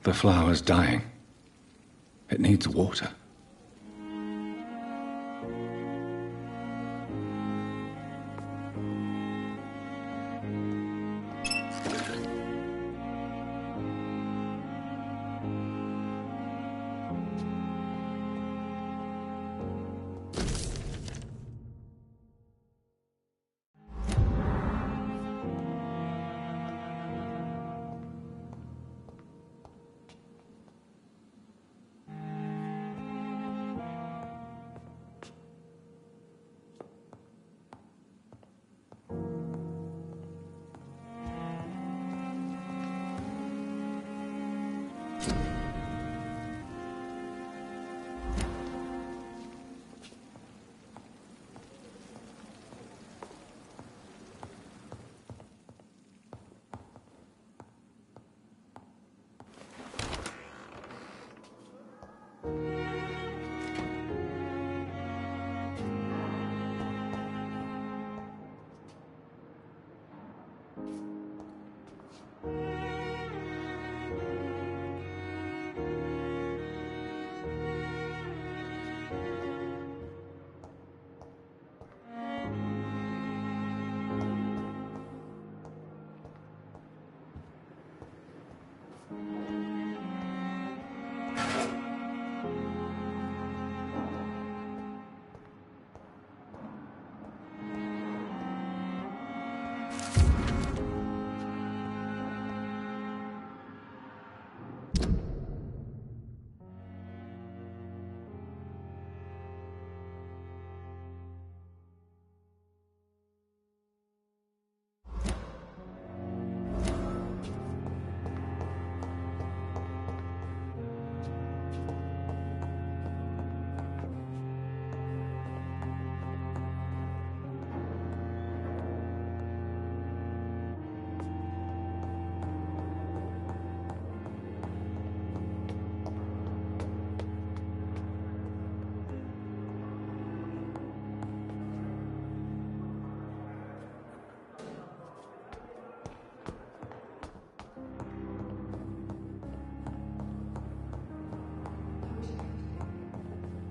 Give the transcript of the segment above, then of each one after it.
The flower's dying. It needs water.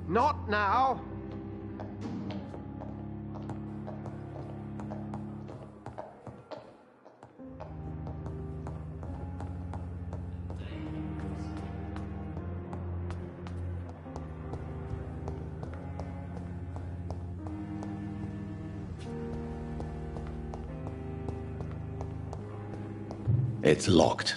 Not now. It's locked.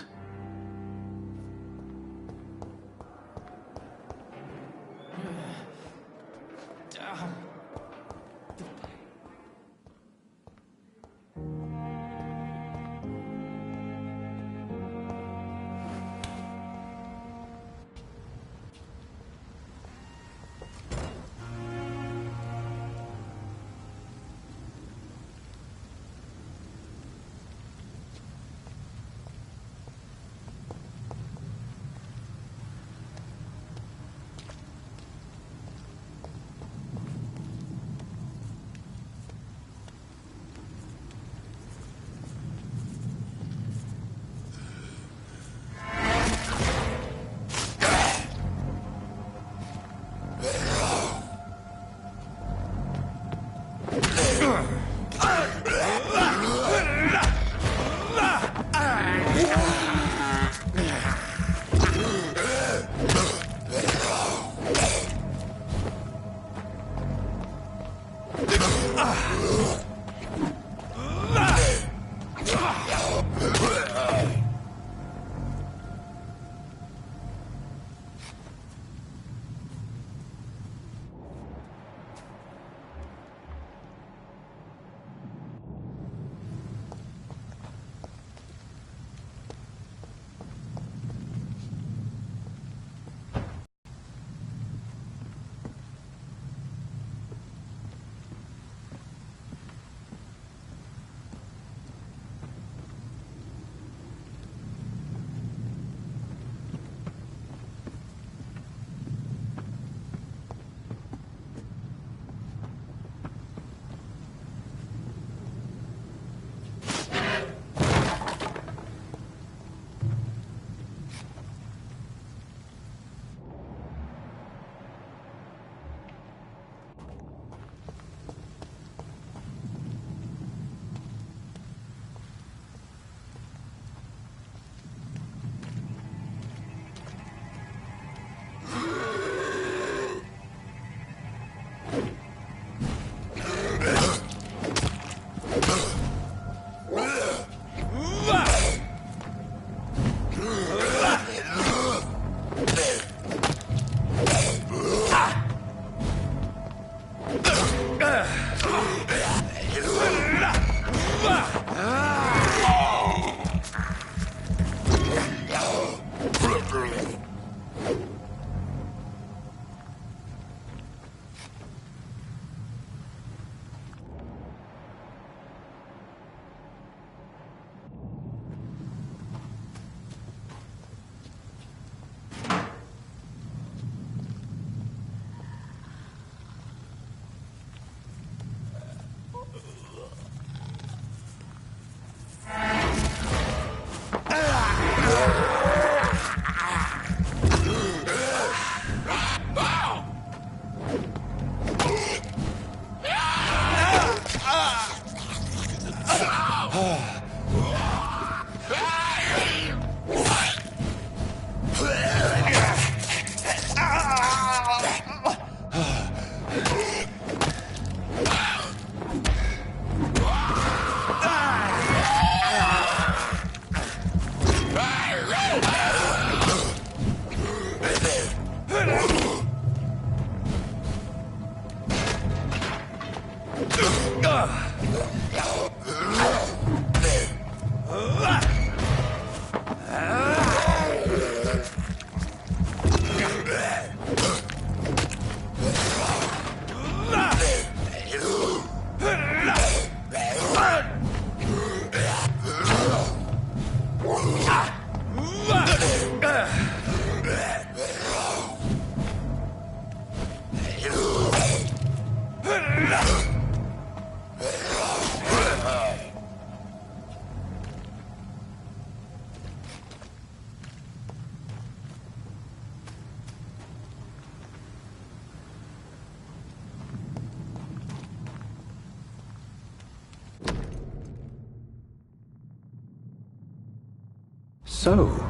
So,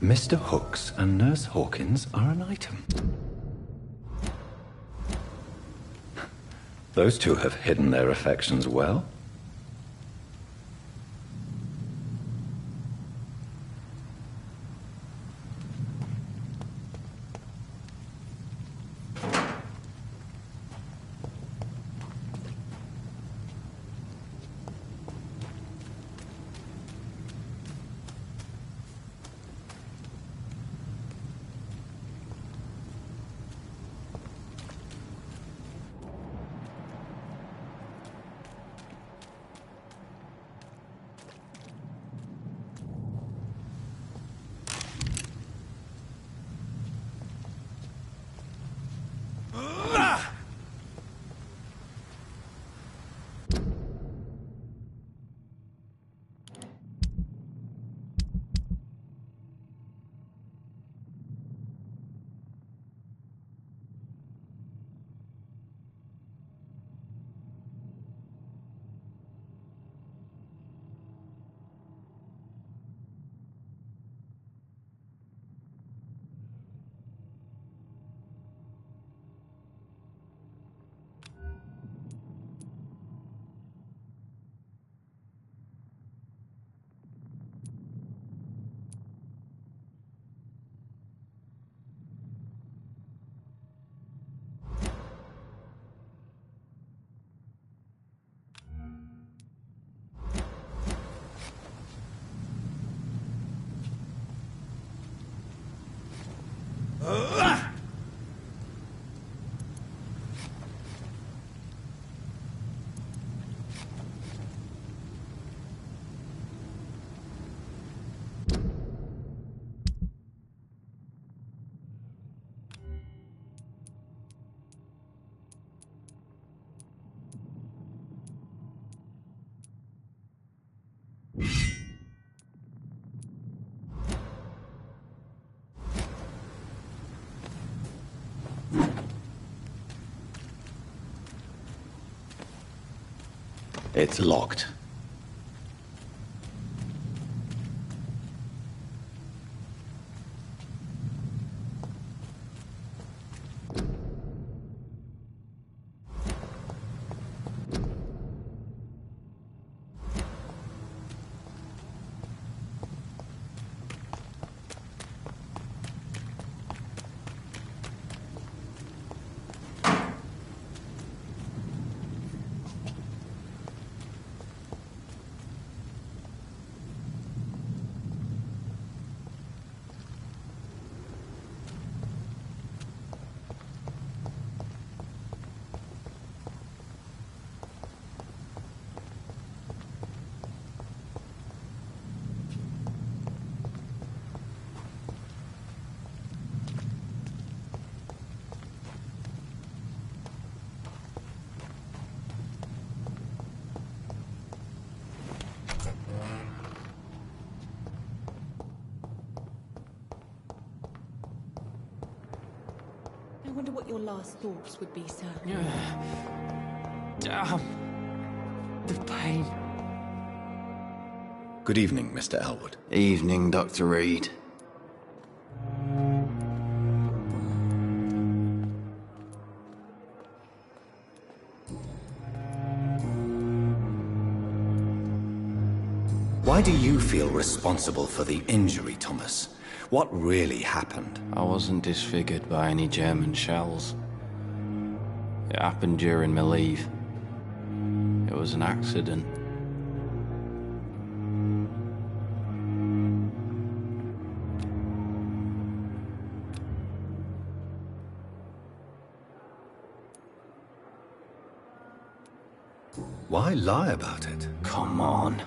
Mr. Hooks and Nurse Hawkins are an item. Those two have hidden their affections well. It's locked. wonder what your last thoughts would be, sir. Damn. The pain. Good evening, Mr. Elwood. Evening, Dr. Reed. Why do you feel responsible for the injury, Thomas? What really happened? I wasn't disfigured by any German shells. It happened during my leave. It was an accident. Why lie about it? Come on.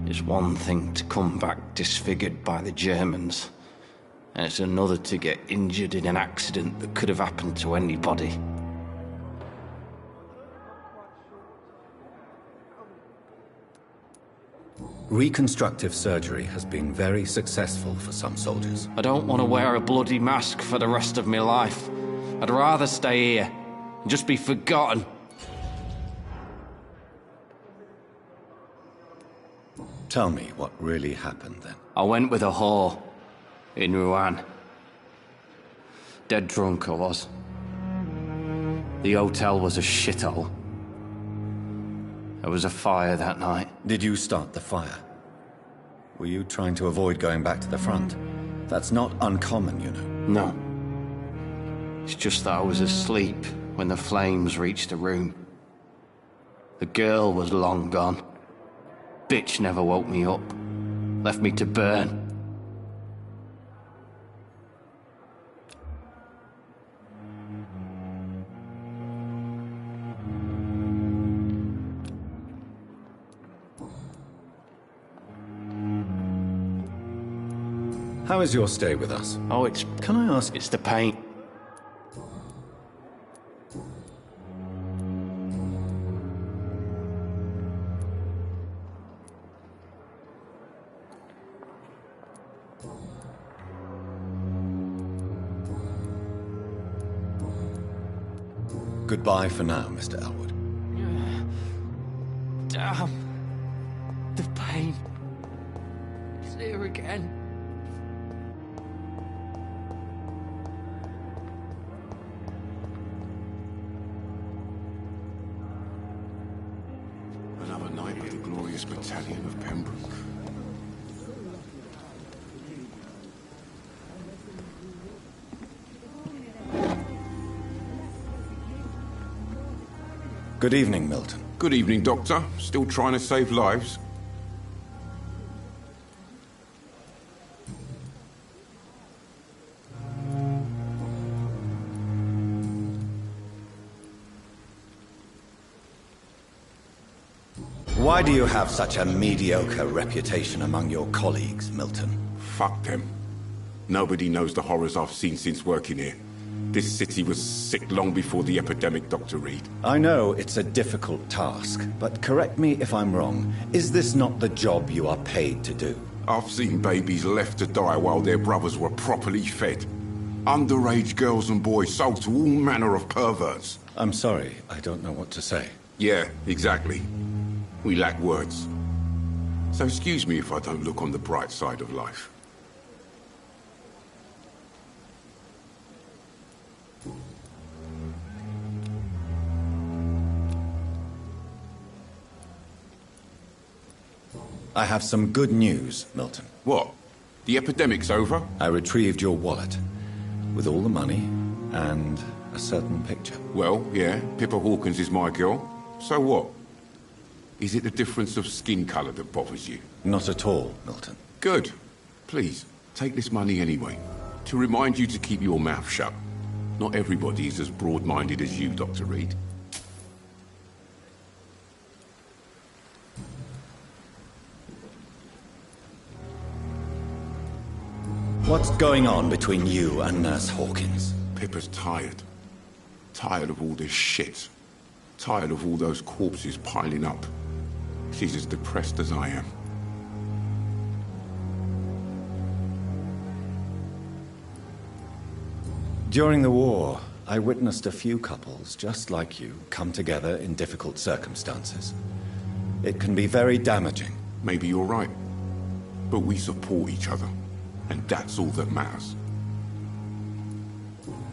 It's one thing to come back disfigured by the Germans, and it's another to get injured in an accident that could have happened to anybody. Reconstructive surgery has been very successful for some soldiers. I don't want to wear a bloody mask for the rest of my life. I'd rather stay here and just be forgotten. Tell me what really happened then. I went with a whore in Rouen. Dead drunk I was. The hotel was a shithole. There was a fire that night. Did you start the fire? Were you trying to avoid going back to the front? That's not uncommon, you know. No. It's just that I was asleep when the flames reached the room. The girl was long gone. Bitch never woke me up. Left me to burn. How is your stay with us? Oh, Can I ask? it's the pain. Goodbye for now, Mr. Elwood. Damn. The pain. It's here again. Another night with the glorious battalion of Pembroke. Good evening, Milton. Good evening, Doctor. Still trying to save lives? Why do you have such a mediocre reputation among your colleagues, Milton? Fuck them. Nobody knows the horrors I've seen since working here. This city was sick long before the epidemic, Dr. Reed. I know it's a difficult task, but correct me if I'm wrong. Is this not the job you are paid to do? I've seen babies left to die while their brothers were properly fed. Underage girls and boys sold to all manner of perverts. I'm sorry, I don't know what to say. Yeah, exactly. We lack words. So excuse me if I don't look on the bright side of life. I have some good news, Milton. What? The epidemic's over? I retrieved your wallet, with all the money, and a certain picture. Well, yeah, Pippa Hawkins is my girl. So what? Is it the difference of skin colour that bothers you? Not at all, Milton. Good. Please, take this money anyway. To remind you to keep your mouth shut. Not everybody is as broad-minded as you, Dr. Reed. What's going on between you and Nurse Hawkins? Pippa's tired. Tired of all this shit. Tired of all those corpses piling up. She's as depressed as I am. During the war, I witnessed a few couples, just like you, come together in difficult circumstances. It can be very damaging. Maybe you're right. But we support each other. And that's all that matters.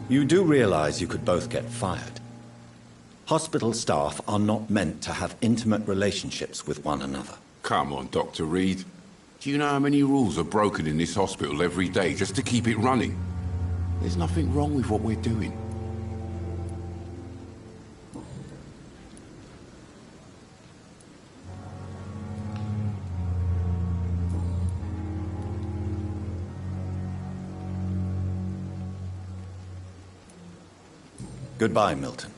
You do realize you could both get fired. Hospital staff are not meant to have intimate relationships with one another. Come on, Dr. Reed. Do you know how many rules are broken in this hospital every day just to keep it running? There's nothing wrong with what we're doing. Goodbye, Milton.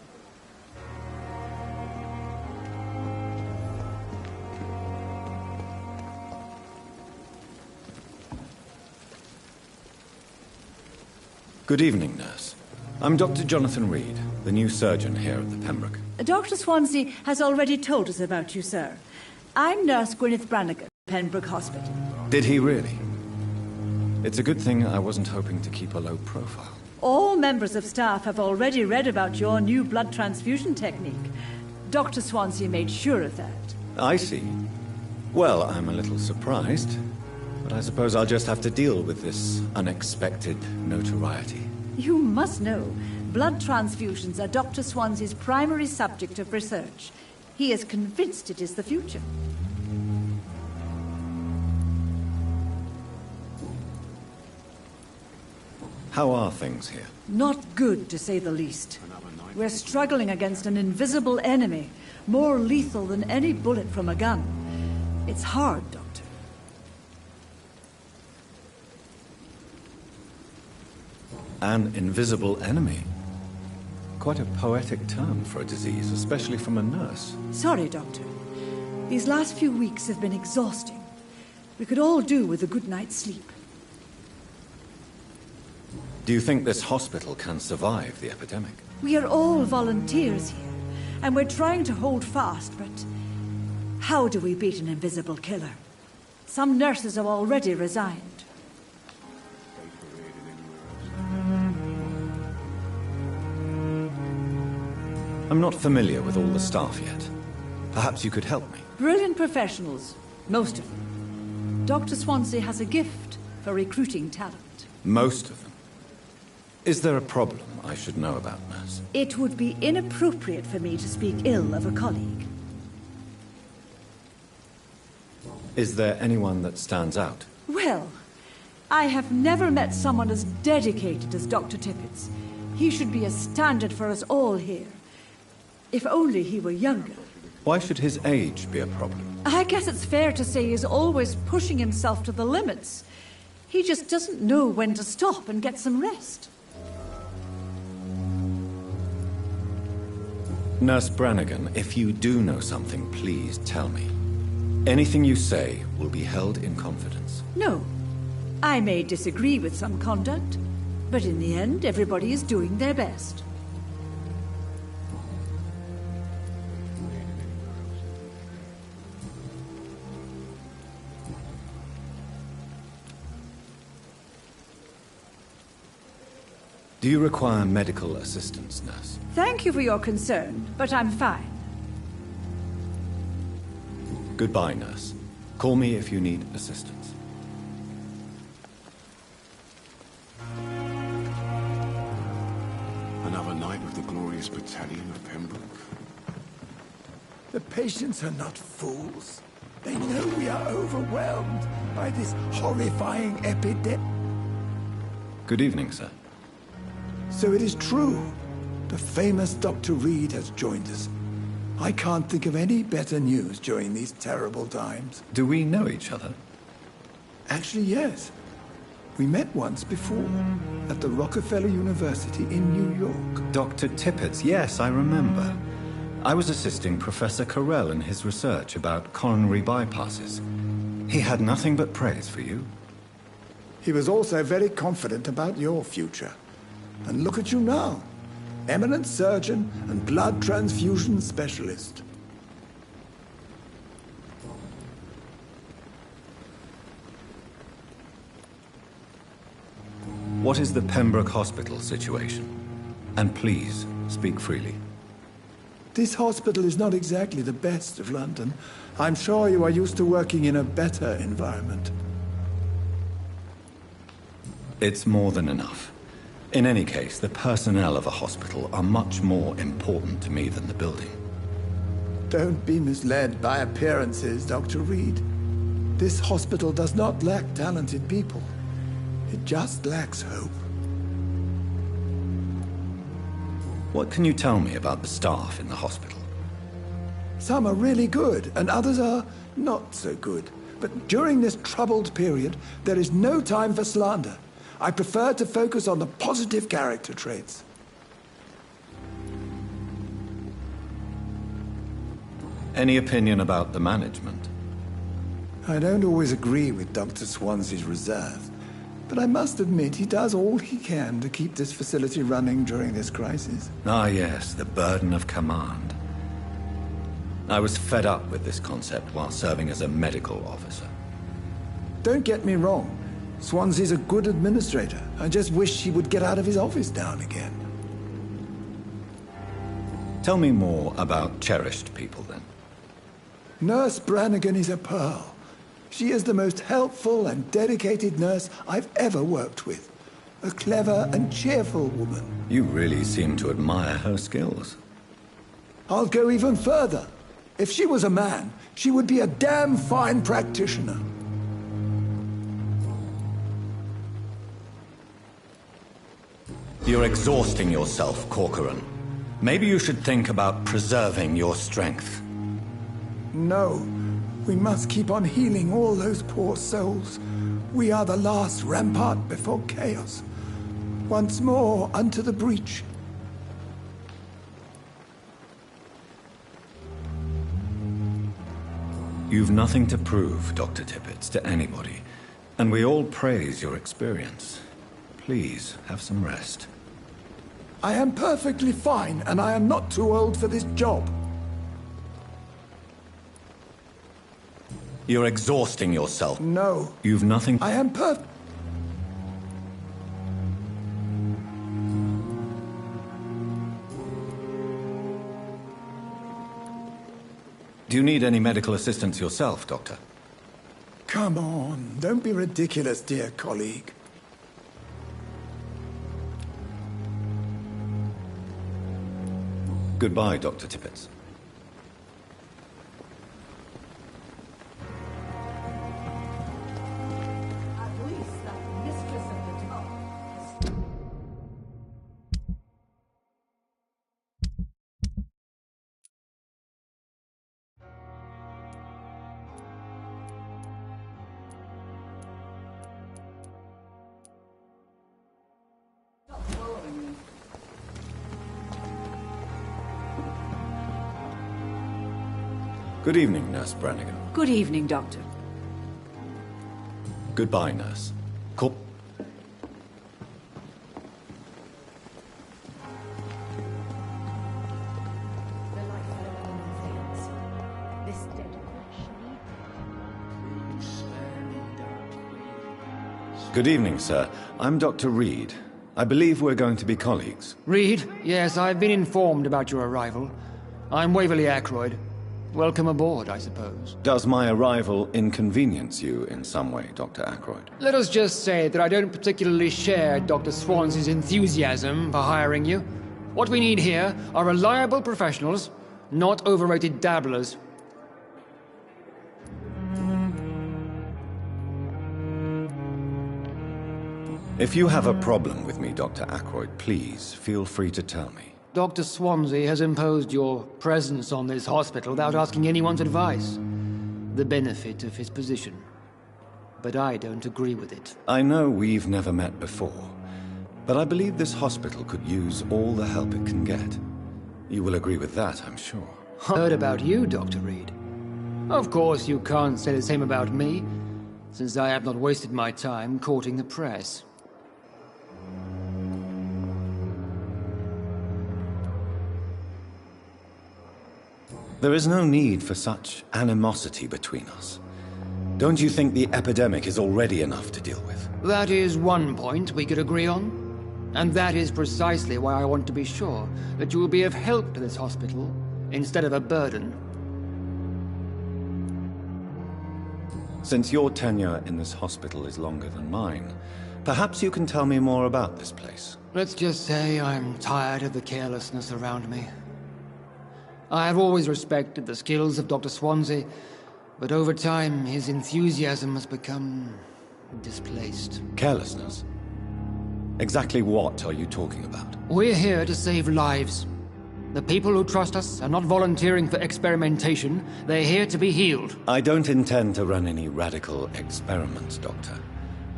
Good evening, nurse. I'm Dr. Jonathan Reed, the new surgeon here at the Pembroke. Dr. Swansea has already told us about you, sir. I'm Nurse Gwyneth Brannigan, Pembroke Hospital. Did he really? It's a good thing I wasn't hoping to keep a low profile. All members of staff have already read about your new blood transfusion technique. Dr. Swansea made sure of that. I see. Well, I'm a little surprised, but I suppose I'll just have to deal with this unexpected notoriety. You must know, blood transfusions are Dr. Swansea's primary subject of research. He is convinced it is the future. How are things here? Not good, to say the least. We're struggling against an invisible enemy, more lethal than any bullet from a gun. It's hard, Doctor. An invisible enemy? Quite a poetic term for a disease, especially from a nurse. Sorry, Doctor. These last few weeks have been exhausting. We could all do with a good night's sleep. Do you think this hospital can survive the epidemic? We are all volunteers here, and we're trying to hold fast, but how do we beat an invisible killer? Some nurses have already resigned. I'm not familiar with all the staff yet. Perhaps you could help me. Brilliant professionals, most of them. Dr. Swansea has a gift for recruiting talent. Most of them. Is there a problem I should know about, nurse? It would be inappropriate for me to speak ill of a colleague. Is there anyone that stands out? Well, I have never met someone as dedicated as Dr. Tippett's. He should be a standard for us all here. If only he were younger. Why should his age be a problem? I guess it's fair to say he's always pushing himself to the limits. He just doesn't know when to stop and get some rest. Nurse Brannigan, if you do know something, please tell me. Anything you say will be held in confidence. No. I may disagree with some conduct, but in the end, everybody is doing their best. Do you require medical assistance, nurse? Thank you for your concern, but I'm fine. Goodbye, nurse. Call me if you need assistance. Another night with the glorious battalion of Pembroke. The patients are not fools. They know we are overwhelmed by this horrifying epidemic. Good evening, sir. So it is true. The famous Dr. Reed has joined us. I can't think of any better news during these terrible times. Do we know each other? Actually, yes. We met once before, at the Rockefeller University in New York. Dr. Tippett's, yes, I remember. I was assisting Professor Carell in his research about coronary bypasses. He had nothing but praise for you. He was also very confident about your future. And look at you now. Eminent surgeon and blood transfusion specialist. What is the Pembroke Hospital situation? And please, speak freely. This hospital is not exactly the best of London. I'm sure you are used to working in a better environment. It's more than enough. In any case, the personnel of a hospital are much more important to me than the building. Don't be misled by appearances, Dr. Reed. This hospital does not lack talented people. It just lacks hope. What can you tell me about the staff in the hospital? Some are really good, and others are not so good. But during this troubled period, there is no time for slander. I prefer to focus on the positive character traits. Any opinion about the management? I don't always agree with Dr. Swansea's reserve, but I must admit he does all he can to keep this facility running during this crisis. Ah, yes, the burden of command. I was fed up with this concept while serving as a medical officer. Don't get me wrong. Swansea's a good administrator. I just wish he would get out of his office now and again. Tell me more about cherished people, then. Nurse Brannigan is a pearl. She is the most helpful and dedicated nurse I've ever worked with. A clever and cheerful woman. You really seem to admire her skills. I'll go even further. If she was a man, she would be a damn fine practitioner. You're exhausting yourself, Corcoran. Maybe you should think about preserving your strength. No. We must keep on healing all those poor souls. We are the last rampart before chaos. Once more unto the breach. You've nothing to prove, Dr. Tippett, to anybody. And we all praise your experience. Please, have some rest. I am perfectly fine, and I am not too old for this job. You're exhausting yourself. No. You've nothing... I am Do you need any medical assistance yourself, Doctor? Come on, don't be ridiculous, dear colleague. Goodbye, Dr. Tippett. Good evening, Nurse Brannigan. Good evening, Doctor. Goodbye, Nurse. Good evening, sir. I'm Dr. Reed. I believe we're going to be colleagues. Reed? Yes, I've been informed about your arrival. I'm Waverly Ackroyd. Welcome aboard, I suppose. Does my arrival inconvenience you in some way, Dr. Ackroyd? Let us just say that I don't particularly share Dr. Swansea's enthusiasm for hiring you. What we need here are reliable professionals, not overrated dabblers. If you have a problem with me, Dr. Ackroyd, please feel free to tell me. Dr. Swansea has imposed your presence on this hospital without asking anyone's advice. The benefit of his position. But I don't agree with it. I know we've never met before, but I believe this hospital could use all the help it can get. You will agree with that, I'm sure. Heard about you, Dr. Reed. Of course you can't say the same about me, since I have not wasted my time courting the press. There is no need for such animosity between us. Don't you think the epidemic is already enough to deal with? That is one point we could agree on. And that is precisely why I want to be sure that you will be of help to this hospital instead of a burden. Since your tenure in this hospital is longer than mine, perhaps you can tell me more about this place. Let's just say I'm tired of the carelessness around me. I have always respected the skills of Dr. Swansea, but over time his enthusiasm has become displaced. Carelessness? Exactly what are you talking about? We're here to save lives. The people who trust us are not volunteering for experimentation. They're here to be healed. I don't intend to run any radical experiments, Doctor.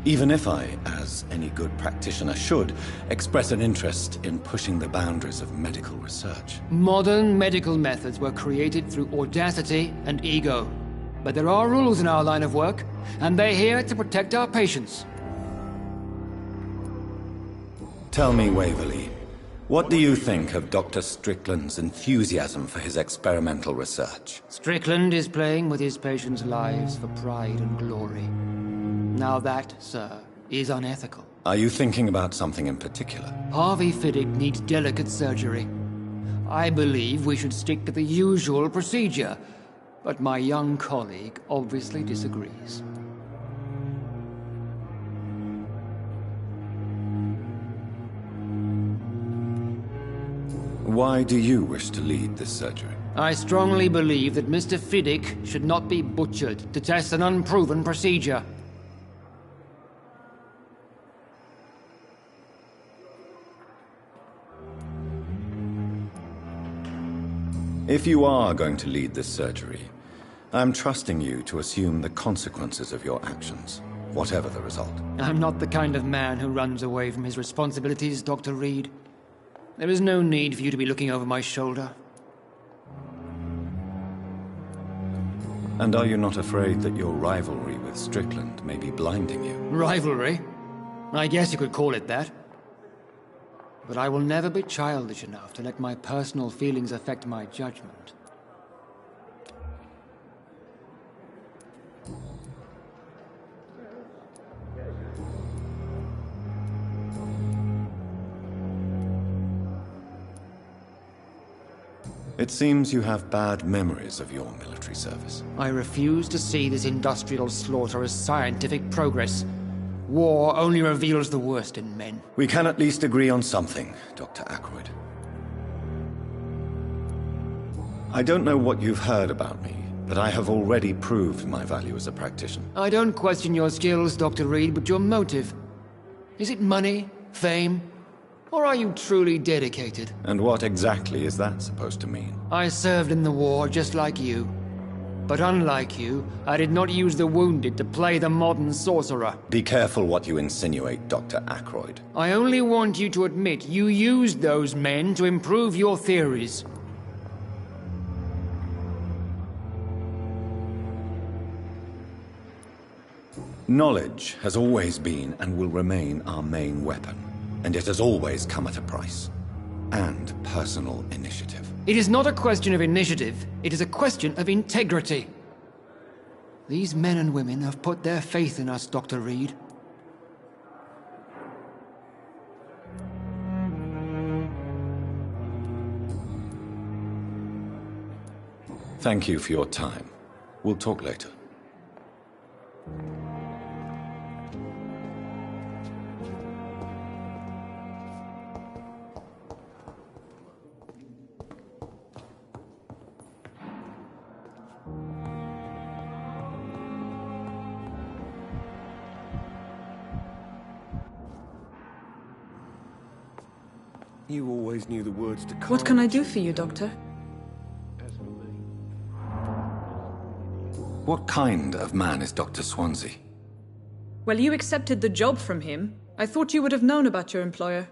Even if I, as any good practitioner should, express an interest in pushing the boundaries of medical research. Modern medical methods were created through audacity and ego. But there are rules in our line of work, and they're here to protect our patients. Tell me, Waverley, what do you think of Dr. Strickland's enthusiasm for his experimental research? Strickland is playing with his patients' lives for pride and glory. Now that, sir, is unethical. Are you thinking about something in particular? Harvey Fiddick needs delicate surgery. I believe we should stick to the usual procedure, but my young colleague obviously disagrees. Why do you wish to lead this surgery? I strongly believe that Mr. Fiddick should not be butchered to test an unproven procedure. If you are going to lead this surgery, I'm trusting you to assume the consequences of your actions, whatever the result. I'm not the kind of man who runs away from his responsibilities, Dr. Reed. There is no need for you to be looking over my shoulder. And are you not afraid that your rivalry with Strickland may be blinding you? Rivalry? I guess you could call it that. But I will never be childish enough to let my personal feelings affect my judgment. It seems you have bad memories of your military service. I refuse to see this industrial slaughter as scientific progress. War only reveals the worst in men. We can at least agree on something, Dr. Ackroyd. I don't know what you've heard about me, but I have already proved my value as a practitioner. I don't question your skills, Dr. Reed, but your motive. Is it money, fame, or are you truly dedicated? And what exactly is that supposed to mean? I served in the war just like you. But unlike you, I did not use the wounded to play the modern sorcerer. Be careful what you insinuate, Dr. Ackroyd. I only want you to admit you used those men to improve your theories. Knowledge has always been and will remain our main weapon, and it has always come at a price. And personal initiative. It is not a question of initiative, it is a question of integrity. These men and women have put their faith in us, Dr. Reed. Thank you for your time. We'll talk later. You always knew the words to What can I do for you, Doctor? What kind of man is Dr. Swansea? Well, you accepted the job from him. I thought you would have known about your employer.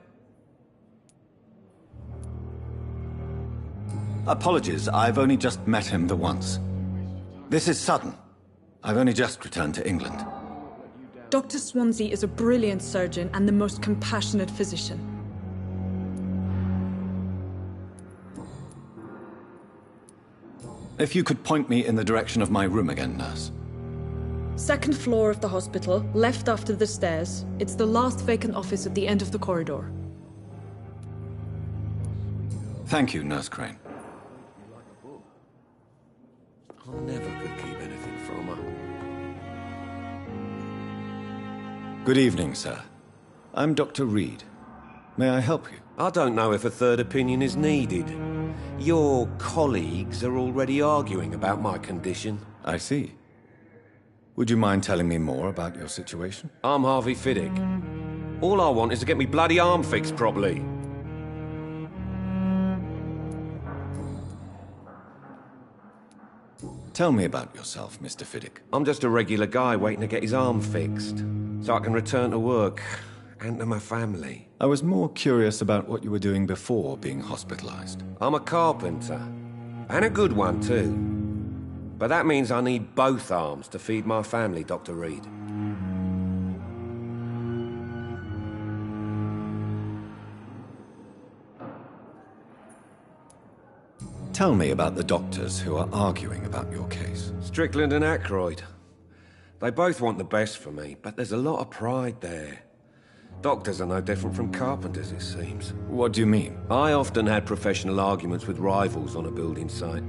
Apologies, I've only just met him the once. This is sudden. I've only just returned to England. Dr. Swansea is a brilliant surgeon and the most compassionate physician. If you could point me in the direction of my room again, nurse. Second floor of the hospital, left after the stairs. It's the last vacant office at the end of the corridor. Thank you, Nurse Crane. I never could keep anything from her. Good evening, sir. I'm Dr. Reed. May I help you? I don't know if a third opinion is needed. Your colleagues are already arguing about my condition. I see. Would you mind telling me more about your situation? I'm Harvey Fiddick. All I want is to get me bloody arm fixed properly. Tell me about yourself, Mr. Fiddick. I'm just a regular guy waiting to get his arm fixed, so I can return to work and to my family. I was more curious about what you were doing before being hospitalized. I'm a carpenter, and a good one too. But that means I need both arms to feed my family, Dr. Reed. Tell me about the doctors who are arguing about your case. Strickland and Aykroyd. They both want the best for me, but there's a lot of pride there. Doctors are no different from carpenters, it seems. What do you mean? I often had professional arguments with rivals on a building site.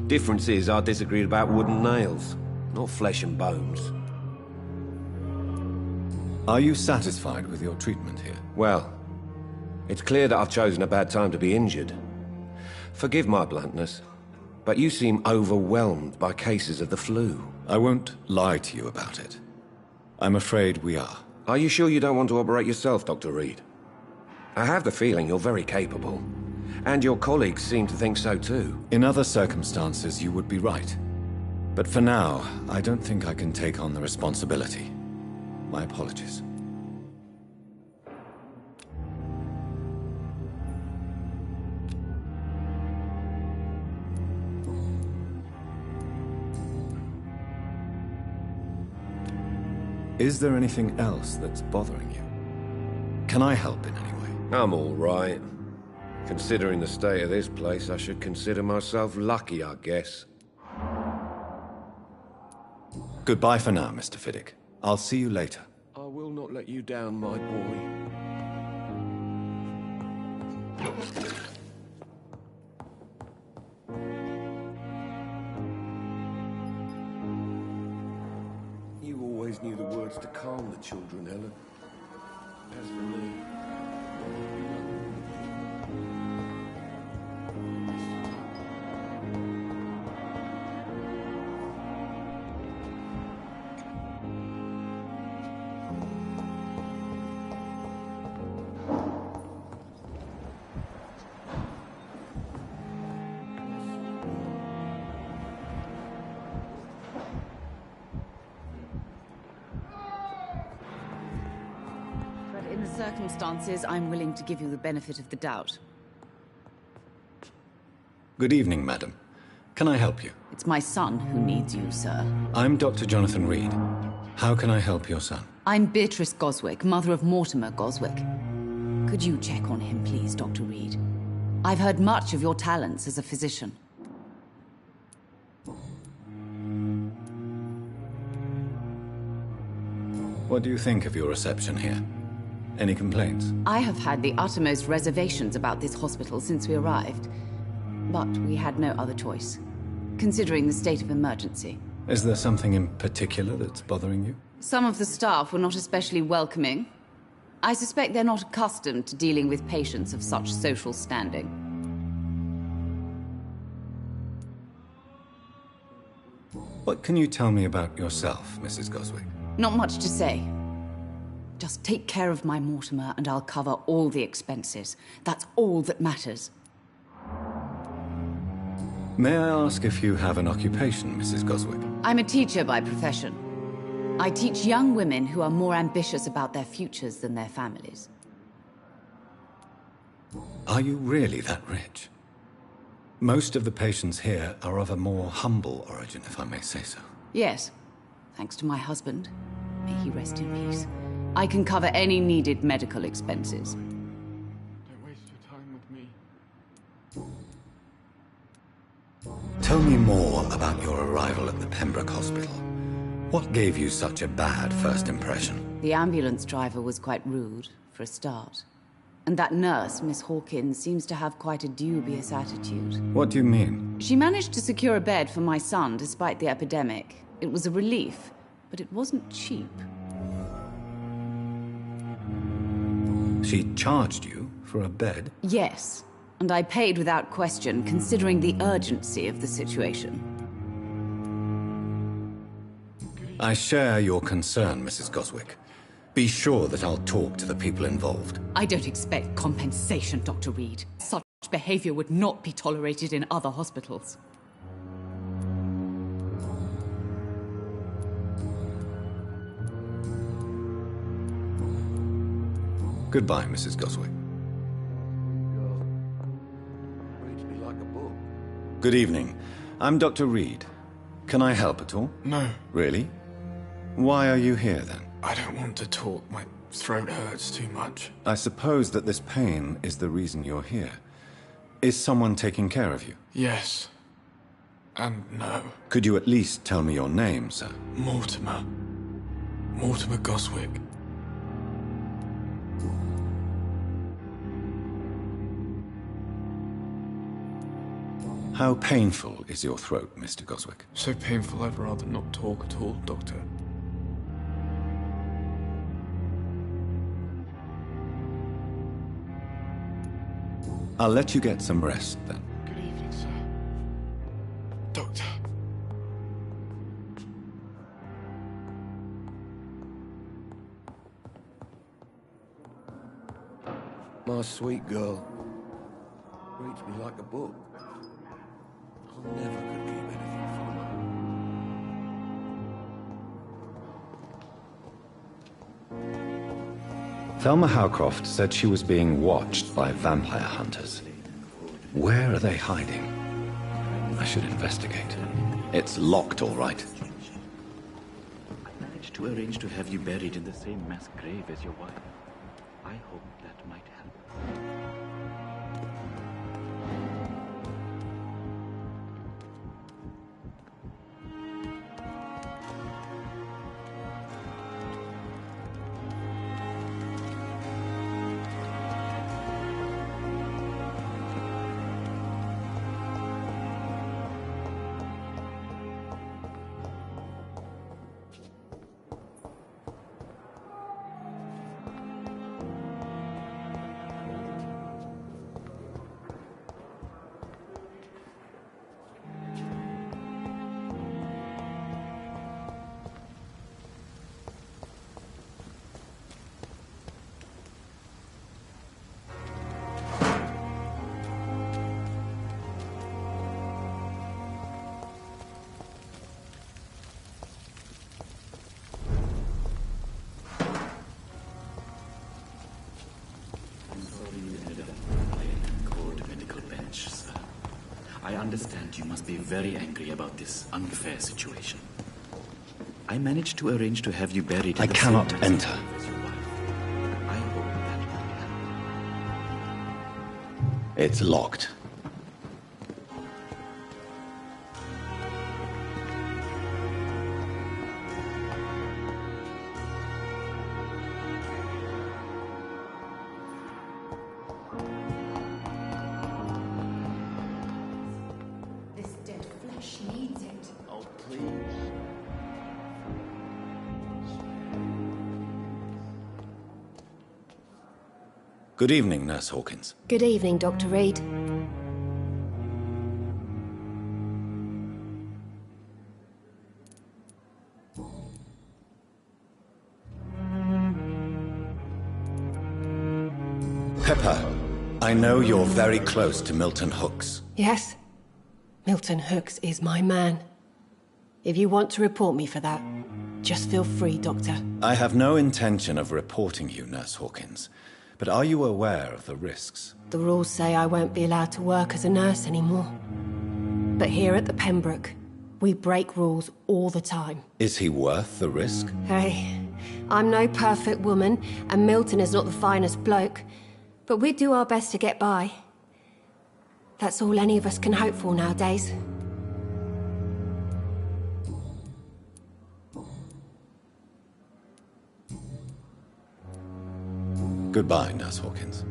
Difference is I disagreed about wooden nails, not flesh and bones. Are you satisfied with your treatment here? Well, it's clear that I've chosen a bad time to be injured. Forgive my bluntness, but you seem overwhelmed by cases of the flu. I won't lie to you about it. I'm afraid we are. Are you sure you don't want to operate yourself, Dr. Reed? I have the feeling you're very capable. And your colleagues seem to think so too. In other circumstances, you would be right. But for now, I don't think I can take on the responsibility. My apologies. Is there anything else that's bothering you? Can I help in any way? I'm all right. Considering the state of this place, I should consider myself lucky, I guess. Goodbye for now, Mr. Fiddick. I'll see you later. I will not let you down, my boy. You always knew the words to calm the children, Ellen. As for me... In the circumstances, I'm willing to give you the benefit of the doubt. Good evening, madam. Can I help you? It's my son who needs you, sir. I'm Dr. Jonathan Reed. How can I help your son? I'm Beatrice Goswick, mother of Mortimer Goswick. Could you check on him, please, Dr. Reed? I've heard much of your talents as a physician. What do you think of your reception here? Any complaints? I have had the uttermost reservations about this hospital since we arrived. But we had no other choice, considering the state of emergency. Is there something in particular that's bothering you? Some of the staff were not especially welcoming. I suspect they're not accustomed to dealing with patients of such social standing. What can you tell me about yourself, Mrs. Goswick? Not much to say. Just take care of my Mortimer and I'll cover all the expenses. That's all that matters. May I ask if you have an occupation, Mrs. Goswick? I'm a teacher by profession. I teach young women who are more ambitious about their futures than their families. Are you really that rich? Most of the patients here are of a more humble origin, if I may say so. Yes, thanks to my husband. May he rest in peace. I can cover any needed medical expenses. Don't waste your time with me. Tell me more about your arrival at the Pembroke Hospital. What gave you such a bad first impression? The ambulance driver was quite rude, for a start. And that nurse, Miss Hawkins, seems to have quite a dubious attitude. What do you mean? She managed to secure a bed for my son despite the epidemic. It was a relief, but it wasn't cheap. She charged you for a bed? Yes, and I paid without question, considering the urgency of the situation. I share your concern, Mrs. Goswick. Be sure that I'll talk to the people involved. I don't expect compensation, Dr. Reed. Such behavior would not be tolerated in other hospitals. Goodbye, Mrs. Goswick. Reads me like a book. Good evening. I'm Dr. Reed. Can I help at all? No, Really? Why are you here, then? I don't want to talk. My throat hurts too much. I suppose that this pain is the reason you're here. Is someone taking care of you? Yes. And no. Could you at least tell me your name, sir? Mortimer. Mortimer Goswick. How painful is your throat, Mr. Goswick? So painful I'd rather not talk at all, Doctor. I'll let you get some rest, then. Good evening, sir. Doctor. My sweet girl. Reads me like a book. I never could keep anything from her. Thelma Howcroft said she was being watched by vampire hunters. Where are they hiding? I should investigate. It's locked, all right. I managed to arrange to have you buried in the same mass grave as your wife. I hope that might help. I understand you must be very angry about this unfair situation. I managed to arrange to have you buried in I the cannot same enter. as your wife. I hope that might help. It's locked. This dead flesh needs it. Oh, please. Good evening, Nurse Hawkins. Good evening, Dr. Reed. Pepper, I know you're very close to Milton Hooks. Yes? Milton Hooks is my man. If you want to report me for that, just feel free, Doctor. I have no intention of reporting you, Nurse Hawkins. But are you aware of the risks? The rules say I won't be allowed to work as a nurse anymore. But here at the Pembroke, we break rules all the time. Is he worth the risk? Hey, I'm no perfect woman, and Milton is not the finest bloke. But we do our best to get by. That's all any of us can hope for nowadays. Goodbye, Nurse Hawkins.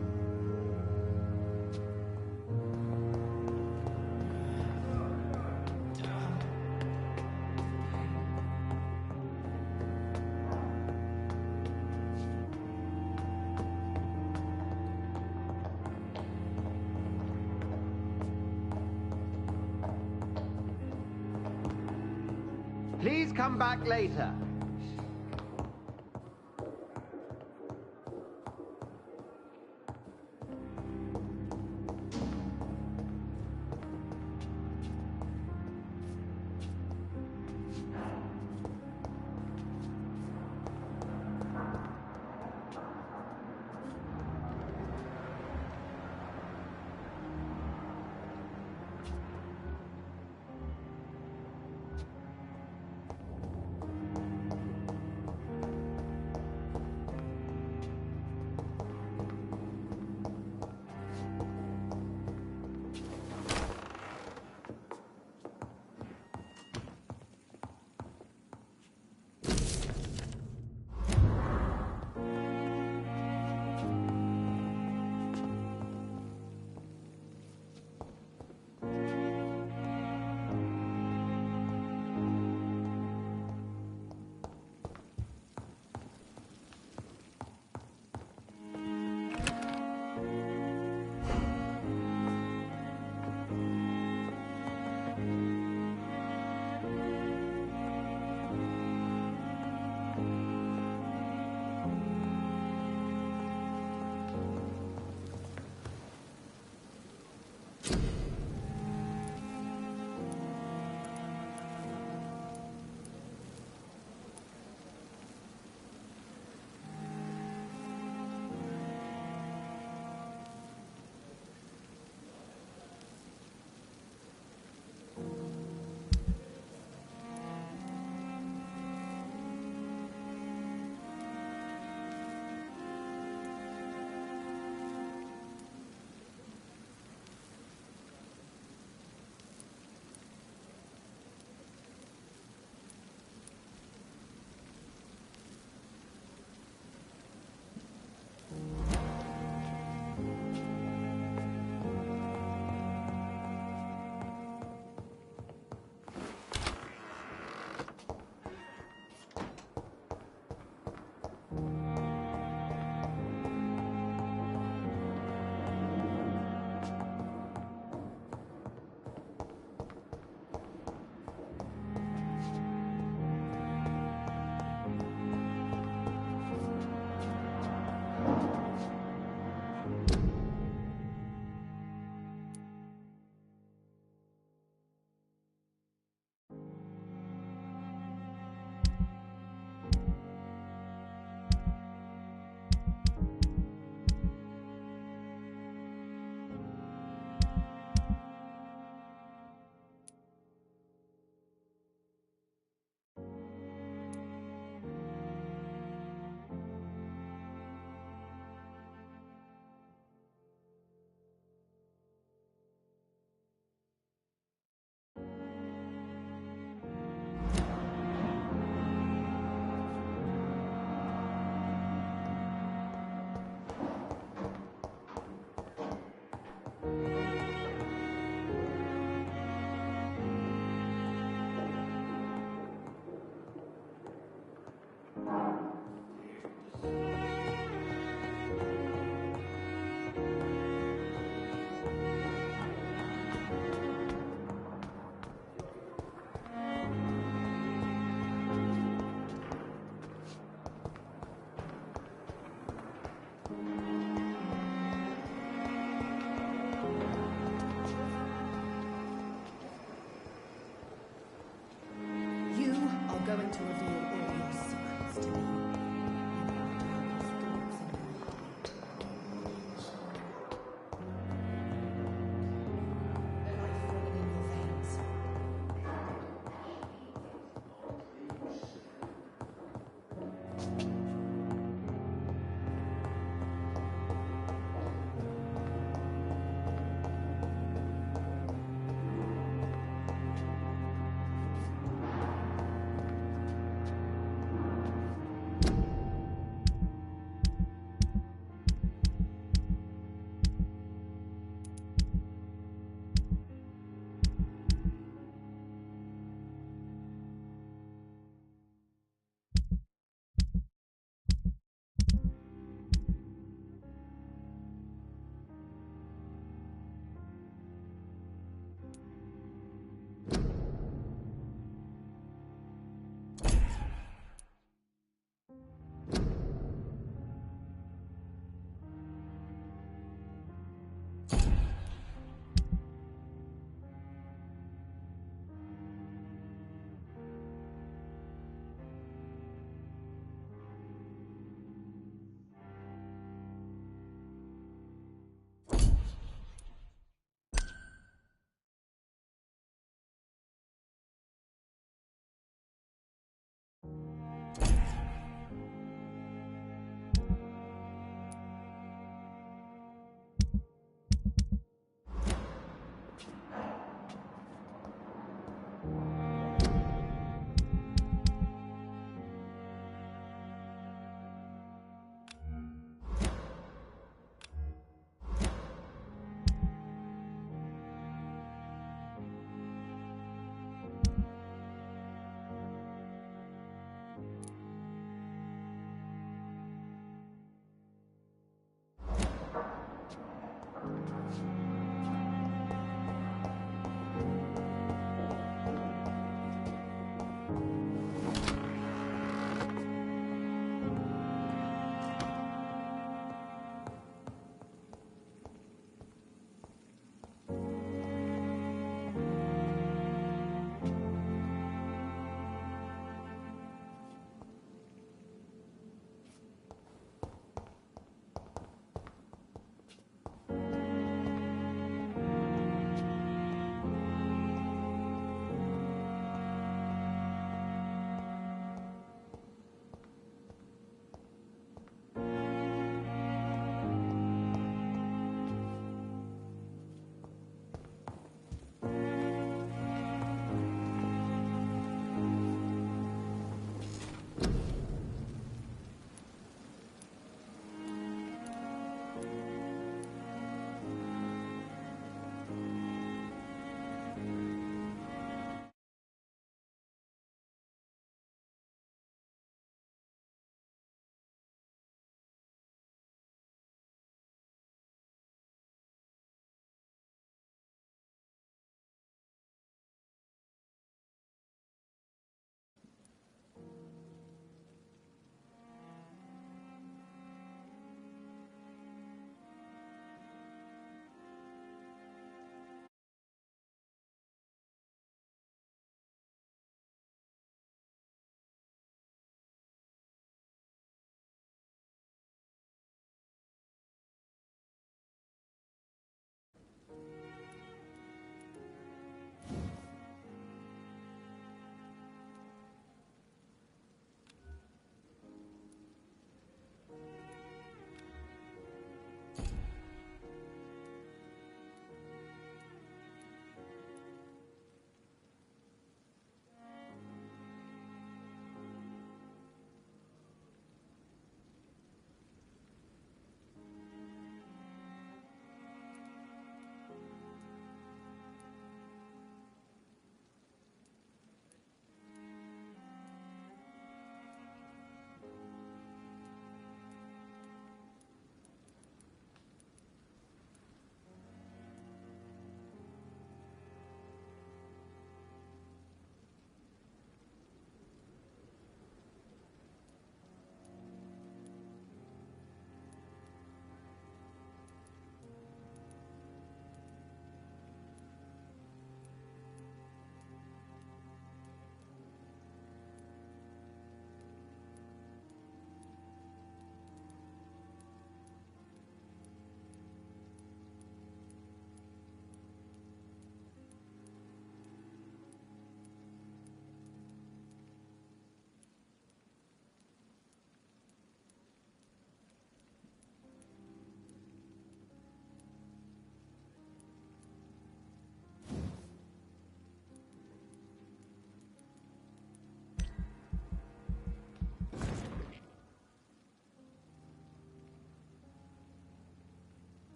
Please come back later.